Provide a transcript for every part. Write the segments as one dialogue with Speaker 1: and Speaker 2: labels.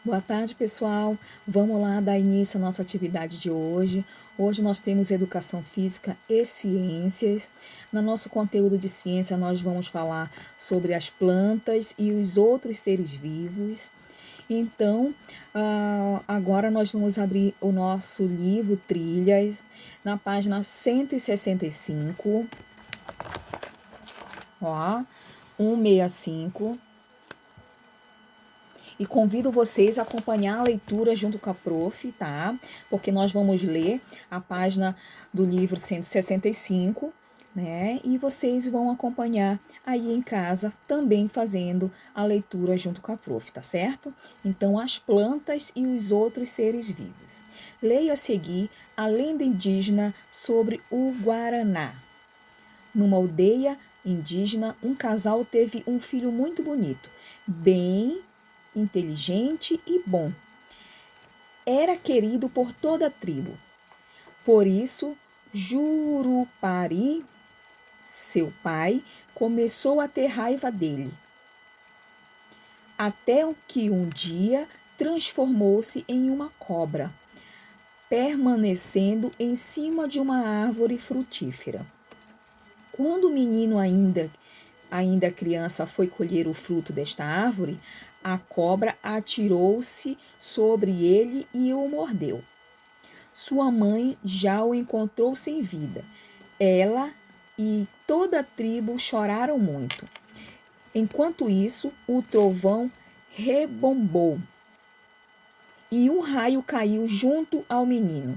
Speaker 1: Boa tarde, pessoal. Vamos lá dar início à nossa atividade de hoje. Hoje nós temos Educação Física e Ciências. No nosso conteúdo de ciência, nós vamos falar sobre as plantas e os outros seres vivos. Então, agora nós vamos abrir o nosso livro Trilhas, na página 165. Ó, 165. E convido vocês a acompanhar a leitura junto com a prof, tá? Porque nós vamos ler a página do livro 165, né? E vocês vão acompanhar aí em casa, também fazendo a leitura junto com a prof, tá certo? Então, as plantas e os outros seres vivos. Leia a seguir a lenda indígena sobre o Guaraná. Numa aldeia indígena, um casal teve um filho muito bonito, bem inteligente e bom. Era querido por toda a tribo. Por isso, Jurupari, seu pai, começou a ter raiva dele. Até que um dia transformou-se em uma cobra, permanecendo em cima de uma árvore frutífera. Quando o menino ainda criança foi colher o fruto desta árvore, a cobra atirou-se sobre ele e o mordeu. Sua mãe já o encontrou sem vida. Ela e toda a tribo choraram muito. Enquanto isso, o trovão rebombou e um raio caiu junto ao menino.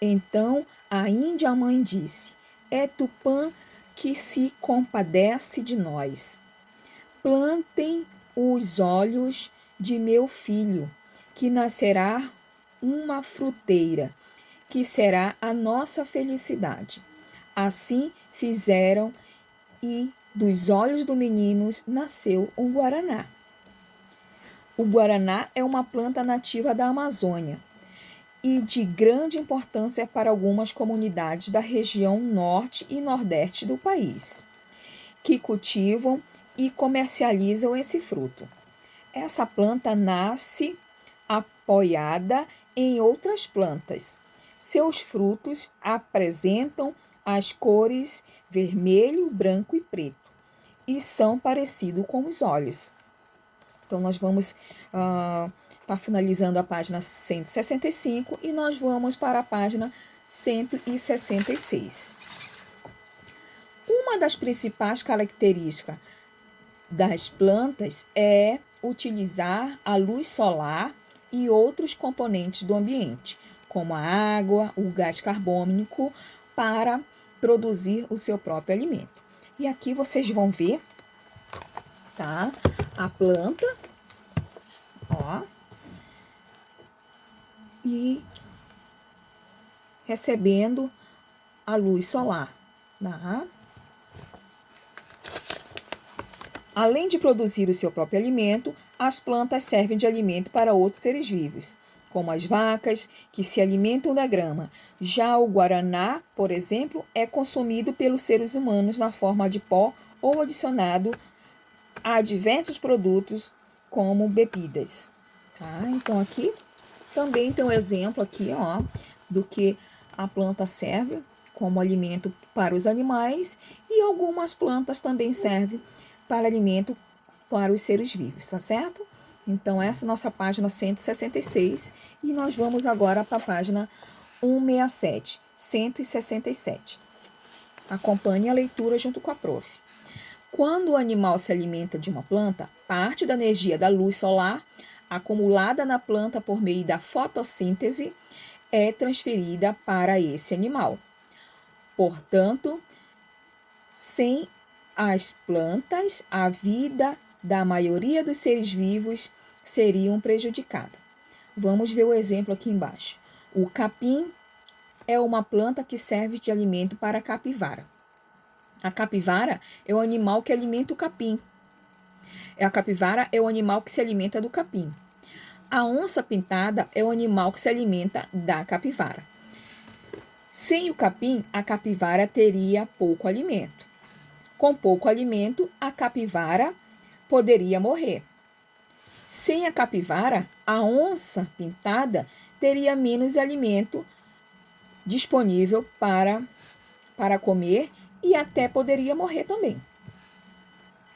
Speaker 1: Então a índia mãe disse: É Tupã que se compadece de nós. Plantem os olhos de meu filho, que nascerá uma fruteira, que será a nossa felicidade. Assim fizeram, e dos olhos do menino nasceu um guaraná. O guaraná é uma planta nativa da Amazônia e de grande importância para algumas comunidades da região norte e nordeste do país, que cultivam e comercializam esse fruto. Essa planta nasce apoiada em outras plantas. Seus frutos apresentam as cores vermelho, branco e preto e são parecidos com os olhos. Então, nós vamos tá finalizando a página 165 e nós vamos para a página 166. Uma das principais características das plantas é utilizar a luz solar e outros componentes do ambiente, como a água, o gás carbônico, para produzir o seu próprio alimento. E aqui vocês vão ver, tá? A planta, ó, e recebendo a luz solar, tá? Além de produzir o seu próprio alimento, as plantas servem de alimento para outros seres vivos, como as vacas, que se alimentam da grama. Já o guaraná, por exemplo, é consumido pelos seres humanos na forma de pó ou adicionado a diversos produtos como bebidas. Tá? Então, aqui também tem um exemplo aqui, ó, do que a planta serve como alimento para os animais e algumas plantas também servem para alimento para os seres vivos, tá certo? Então, essa é a nossa página 166 e nós vamos agora para a página 167, 167. Acompanhe a leitura junto com a prof. Quando o animal se alimenta de uma planta, parte da energia da luz solar acumulada na planta por meio da fotossíntese é transferida para esse animal. Portanto, sem as plantas, a vida da maioria dos seres vivos seria prejudicada. Vamos ver o exemplo aqui embaixo. O capim é uma planta que serve de alimento para a capivara. A capivara é o animal que alimenta o capim. A capivara é o animal que se alimenta do capim. A onça-pintada é o animal que se alimenta da capivara. Sem o capim, a capivara teria pouco alimento. Com pouco alimento, a capivara poderia morrer. Sem a capivara, a onça pintada teria menos alimento disponível para comer e até poderia morrer também.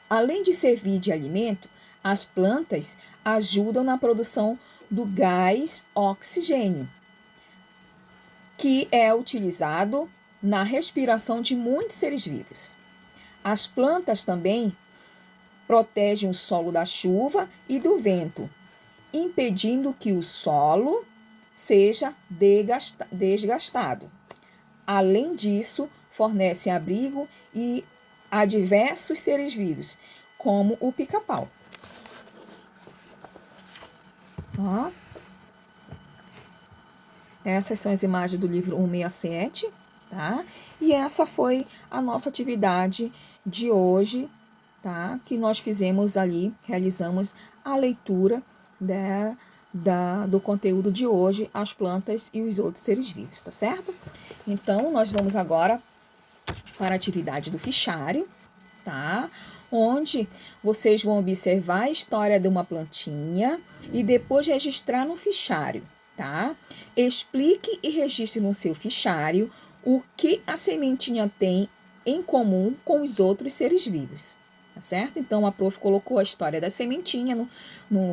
Speaker 1: Além de servir de alimento, as plantas ajudam na produção do gás oxigênio, que é utilizado na respiração de muitos seres vivos. As plantas também protegem o solo da chuva e do vento, impedindo que o solo seja desgastado. Além disso, fornecem abrigo a diversos seres vivos, como o pica-pau. Ó. Essas são as imagens do livro 167, tá? E essa foi a nossa atividade de hoje, tá? Que nós fizemos ali, realizamos a leitura do conteúdo de hoje, as plantas e os outros seres vivos, tá certo? Então, nós vamos agora para a atividade do fichário, tá? Onde vocês vão observar a história de uma plantinha e depois registrar no fichário, tá? Explique e registre no seu fichário o que a sementinha tem em comum com os outros seres vivos, tá certo? Então, a prof colocou a história da sementinha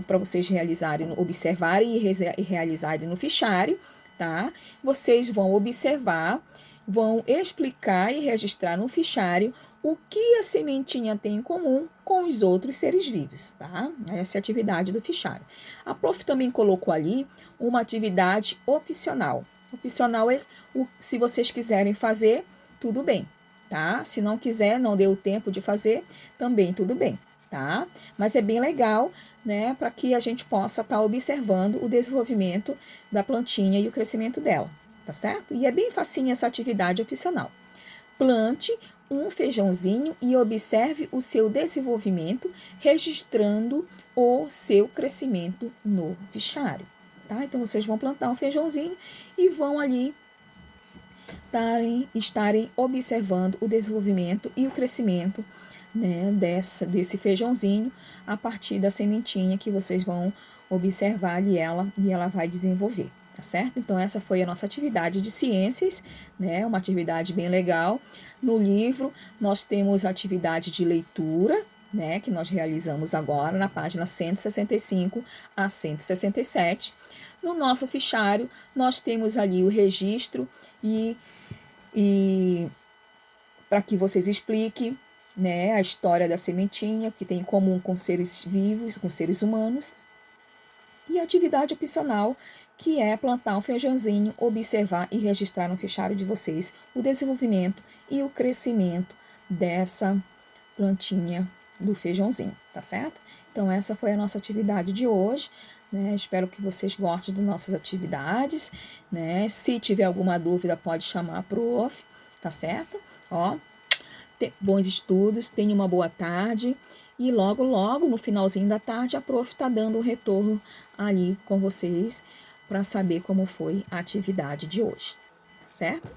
Speaker 1: para vocês realizarem, observarem e realizarem no fichário, tá? Vocês vão observar, vão explicar e registrar no fichário o que a sementinha tem em comum com os outros seres vivos, tá? Essa é a atividade do fichário. A prof também colocou ali uma atividade opcional. Opcional é se vocês quiserem fazer, tudo bem, tá? Se não quiser, não deu tempo de fazer, também tudo bem, tá? Mas é bem legal, né, para que a gente possa estar observando o desenvolvimento da plantinha e o crescimento dela, tá certo? E é bem facinho essa atividade opcional. Plante um feijãozinho e observe o seu desenvolvimento, registrando o seu crescimento no fichário, tá? Então, vocês vão plantar um feijãozinho e vão ali estarem observando o desenvolvimento e o crescimento, né, desse feijãozinho a partir da sementinha que vocês vão observar ali e ela vai desenvolver, tá certo? Então, essa foi a nossa atividade de ciências, né, uma atividade bem legal. No livro, nós temos a atividade de leitura, né, que nós realizamos agora na página 165 a 167. No nosso fichário, nós temos ali o registro e para que vocês expliquem, né, a história da sementinha, que tem em comum com seres vivos, com seres humanos. E a atividade opcional, que é plantar um feijãozinho, observar e registrar no fichário de vocês o desenvolvimento e o crescimento dessa plantinha do feijãozinho, tá certo? Então, essa foi a nossa atividade de hoje, né? Espero que vocês gostem das nossas atividades, né? Se tiver alguma dúvida, pode chamar a prof, tá certo? Ó, bons estudos, tenha uma boa tarde e logo, logo, no finalzinho da tarde, a prof tá dando um retorno ali com vocês para saber como foi a atividade de hoje, tá certo?